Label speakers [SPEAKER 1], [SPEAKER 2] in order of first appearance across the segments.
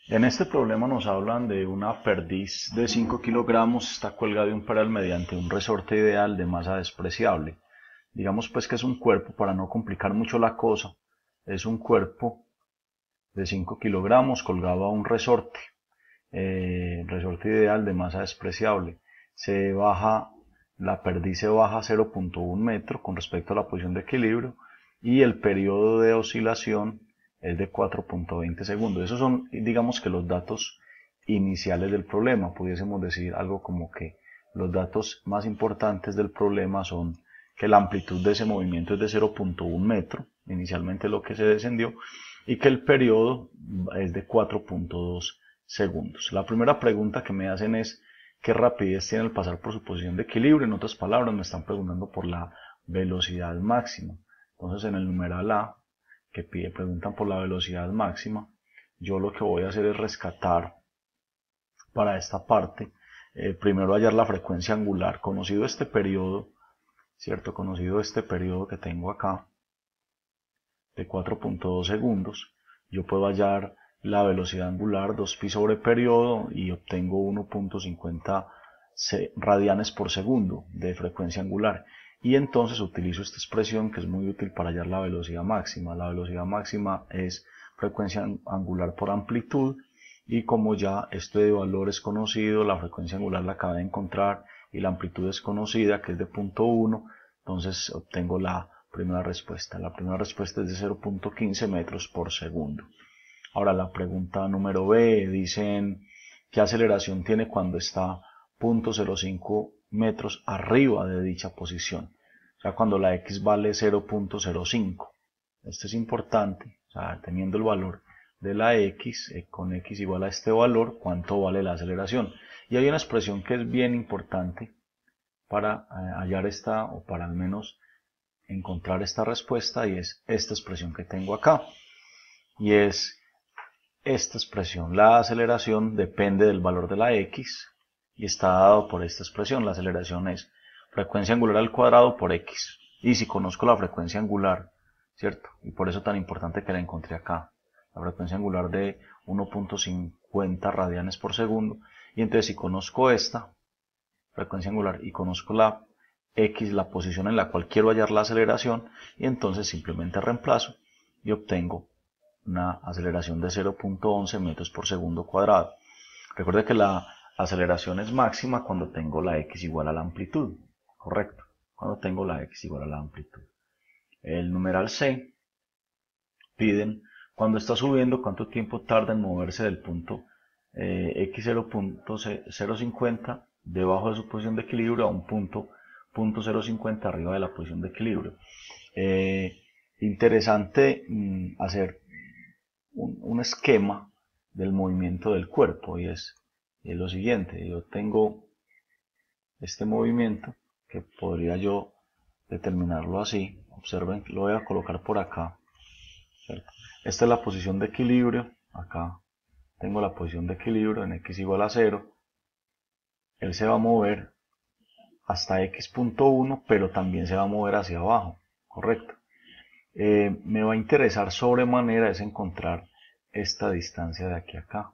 [SPEAKER 1] En este problema nos hablan de una perdiz de 5 kilogramos, está colgada de un pedal mediante un resorte ideal de masa despreciable. Digamos pues que es un cuerpo, para no complicar mucho la cosa, es un cuerpo de 5 kilogramos colgado a un resorte, resorte ideal de masa despreciable. Se baja, la perdiz se baja a 0.1 metro con respecto a la posición de equilibrio y el periodo de oscilación es de 4.20 segundos. Esos son, digamos que los datos iniciales del problema. Pudiésemos decir algo como que los datos más importantes del problema son que la amplitud de ese movimiento es de 0.1 metro, inicialmente lo que se descendió, y que el periodo es de 4.2 segundos. La primera pregunta que me hacen es qué rapidez tiene al pasar por su posición de equilibrio. En otras palabras, me están preguntando por la velocidad máxima. Entonces, en el numeral A, que preguntan por la velocidad máxima, yo lo que voy a hacer es rescatar para esta parte, primero hallar la frecuencia angular. Conocido este periodo, ¿cierto? Conocido este periodo que tengo acá, de 4.2 segundos, yo puedo hallar la velocidad angular 2pi sobre periodo y obtengo 1.50 radianes por segundo de frecuencia angular. Y entonces utilizo esta expresión que es muy útil para hallar la velocidad máxima. La velocidad máxima es frecuencia angular por amplitud, y como ya este valor es conocido, la frecuencia angular la acabé de encontrar y la amplitud es conocida, que es de 0.1, entonces obtengo la primera respuesta. La primera respuesta es de 0.15 metros por segundo. Ahora la pregunta número B, dicen qué aceleración tiene cuando está 0.05 metros arriba de dicha posición. O sea, cuando la X vale 0.05. Esto es importante, o sea, teniendo el valor de la X, con X igual a este valor, ¿cuánto vale la aceleración? Y hay una expresión que es bien importante para hallar esta, o para al menos encontrar esta respuesta, y es esta expresión que tengo acá, y es esta expresión. La aceleración depende del valor de la X y está dado por esta expresión. La aceleración es frecuencia angular al cuadrado por X, y si conozco la frecuencia angular, ¿cierto? Y por eso tan importante que la encontré acá, la frecuencia angular de 1.50 radianes por segundo, y entonces si conozco esta frecuencia angular y conozco la X, la posición en la cual quiero hallar la aceleración, y entonces simplemente reemplazo y obtengo una aceleración de 0.11 metros por segundo cuadrado. Recuerde que la aceleración es máxima cuando tengo la X igual a la amplitud, correcto, cuando tengo la X igual a la amplitud. El numeral C, piden cuando está subiendo cuánto tiempo tarda en moverse del punto x0.050 debajo de su posición de equilibrio a un punto 0.50 arriba de la posición de equilibrio. Interesante hacer un esquema del movimiento del cuerpo, y es lo siguiente. Yo tengo este movimiento que podría yo determinarlo así. Observen, lo voy a colocar por acá, ¿cierto? Esta es la posición de equilibrio. Acá tengo la posición de equilibrio en x igual a 0. Él se va a mover hasta x.1, pero también se va a mover hacia abajo, correcto. Me va a interesar sobremanera es encontrar esta distancia de aquí a acá.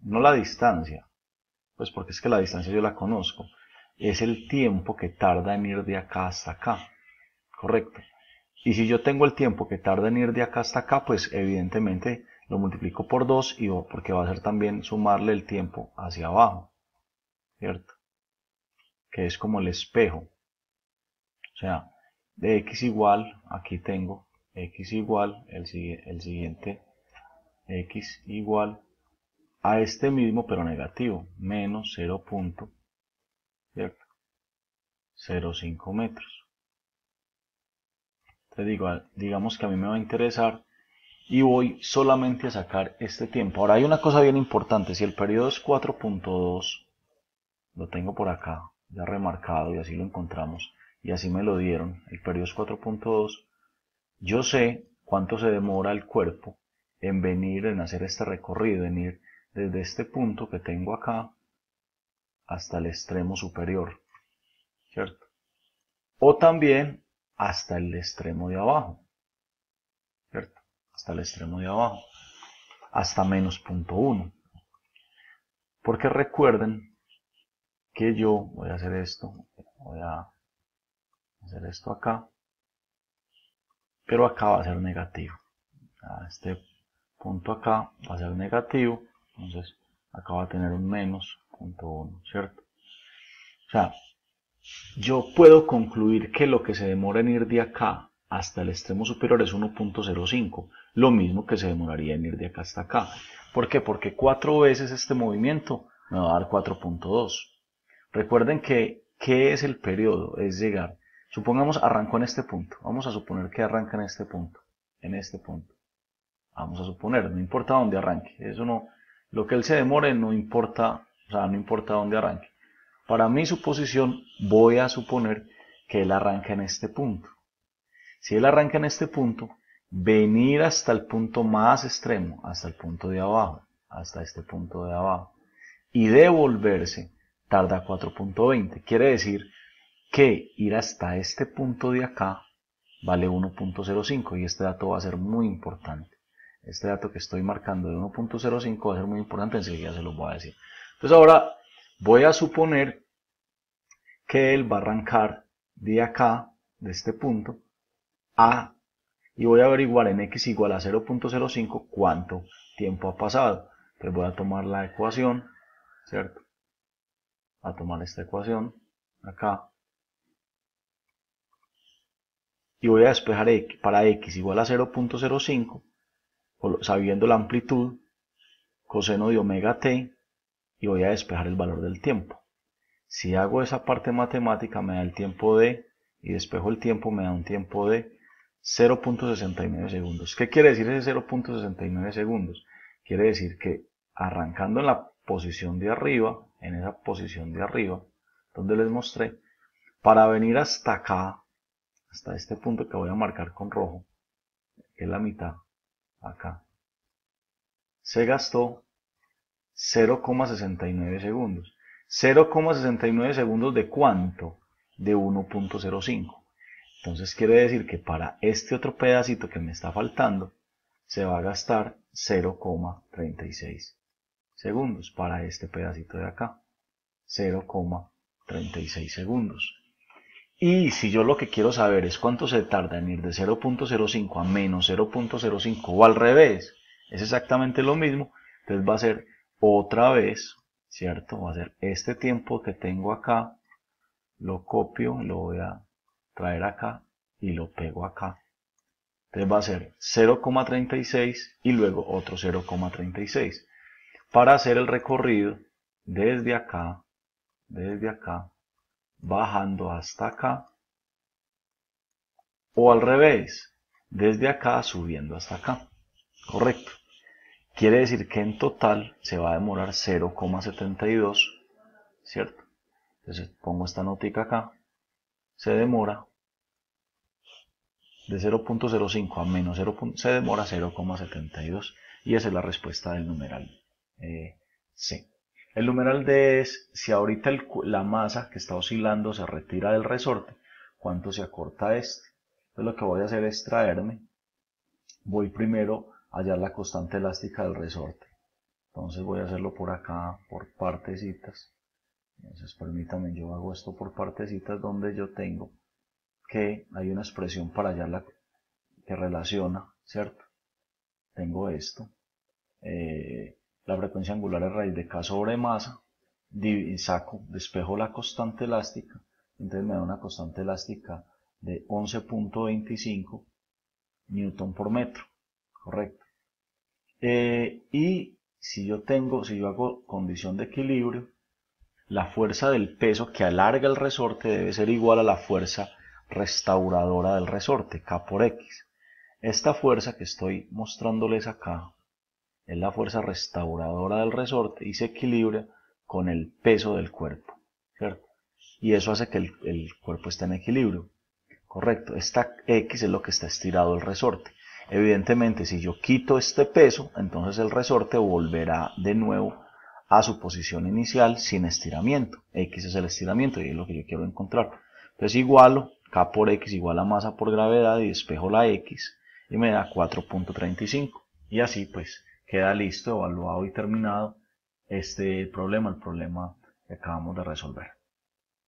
[SPEAKER 1] No la distancia, pues porque es que la distancia yo la conozco. Es el tiempo que tarda en ir de acá hasta acá, correcto. Y si yo tengo el tiempo que tarda en ir de acá hasta acá, pues evidentemente lo multiplico por 2, y porque va a ser también sumarle el tiempo hacia abajo, ¿cierto? Que es como el espejo. O sea, de x igual, aquí tengo x igual, el siguiente x igual a este mismo pero negativo, menos 0.05 metros. Entonces digamos que a mí me va a interesar y voy solamente a sacar este tiempo. Ahora hay una cosa bien importante, si el periodo es 4.2, lo tengo por acá ya remarcado y así lo encontramos y así me lo dieron, el periodo es 4.2, yo sé cuánto se demora el cuerpo en venir, en hacer este recorrido, en ir desde este punto que tengo acá hasta el extremo superior, ¿cierto? O también hasta el extremo de abajo, ¿cierto? Hasta el extremo de abajo. hasta menos 0.1. Porque recuerden que yo voy a hacer esto, voy a hacer esto acá, pero acá va a ser negativo. Este punto acá va a ser negativo, entonces acá va a tener un menos 0.1, ¿cierto? O sea, yo puedo concluir que lo que se demora en ir de acá hasta el extremo superior es 1.05, lo mismo que se demoraría en ir de acá hasta acá. ¿Por qué? Porque 4 veces este movimiento me va a dar 4.2. Recuerden que, ¿qué es el periodo? Es llegar. Supongamos arrancó en este punto. Vamos a suponer que arranca en este punto. En este punto. Vamos a suponer, no importa dónde arranque. Eso no, lo que él se demore no importa, o sea, no importa dónde arranque. Para mi suposición, voy a suponer que él arranca en este punto. Si él arranca en este punto, venir hasta el punto más extremo, hasta el punto de abajo, hasta este punto de abajo, y devolverse, tarda 4.20. Quiere decir que ir hasta este punto de acá vale 1.05 y este dato va a ser muy importante. Este dato que estoy marcando de 1.05 va a ser muy importante, enseguida se los voy a decir. Entonces ahora voy a suponer que él va a arrancar de acá, de este punto, y voy a averiguar en x igual a 0.05 cuánto tiempo ha pasado. Entonces voy a tomar la ecuación, ¿cierto? Voy a tomar esta ecuación acá y voy a despejar x, para x igual a 0.05, sabiendo la amplitud, coseno de omega t, y voy a despejar el valor del tiempo. Si hago esa parte matemática me da el tiempo de, y despejo el tiempo, me da un tiempo de 0.69 segundos. ¿Qué quiere decir ese 0.69 segundos? Quiere decir que arrancando en la posición de arriba, en esa posición de arriba, donde les mostré, para venir hasta acá, hasta este punto que voy a marcar con rojo, que es la mitad, acá, se gastó 0.69 segundos. 0.69 segundos ¿de cuánto? De 1.05. Entonces quiere decir que para este otro pedacito que me está faltando, se va a gastar 0.36 segundos para este pedacito de acá. 0.36 segundos. Y si yo lo que quiero saber es cuánto se tarda en ir de 0.05 a menos 0.05 o al revés, es exactamente lo mismo, entonces va a ser otra vez, ¿cierto? Va a ser este tiempo que tengo acá, lo copio, lo voy a traer acá y lo pego acá. Entonces va a ser 0.36 y luego otro 0.36 para hacer el recorrido desde acá, bajando hasta acá, o al revés, desde acá subiendo hasta acá. Correcto. Quiere decir que en total se va a demorar 0.72, ¿cierto? Entonces pongo esta notica acá, se demora de 0.05 a menos 0. Se demora 0.72 y esa es la respuesta del numeral C. El numeral D es si ahorita la masa que está oscilando se retira del resorte, ¿cuánto se acorta este? Entonces lo que voy a hacer es traerme, voy primero a hallar la constante elástica del resorte. Entonces voy a hacerlo por acá, por partecitas. Entonces permítanme, yo hago esto por partecitas donde yo tengo que hay una expresión para hallar que relaciona, ¿cierto? Tengo esto. La frecuencia angular es raíz de K sobre masa. Despejo la constante elástica. Entonces me da una constante elástica de 11.25 newton por metro. Correcto. Y si yo hago condición de equilibrio, la fuerza del peso que alarga el resorte debe ser igual a la fuerza restauradora del resorte, K por X. Esta fuerza que estoy mostrándoles acá es la fuerza restauradora del resorte y se equilibra con el peso del cuerpo, ¿cierto? Y eso hace que el cuerpo esté en equilibrio. Correcto, esta X es lo que está estirado el resorte. Evidentemente, si yo quito este peso, entonces el resorte volverá de nuevo a su posición inicial sin estiramiento. X es el estiramiento y es lo que yo quiero encontrar. Entonces igualo K por X igual a masa por gravedad y despejo la X y me da 4.35. Y así pues queda listo, evaluado y terminado este problema, el problema que acabamos de resolver.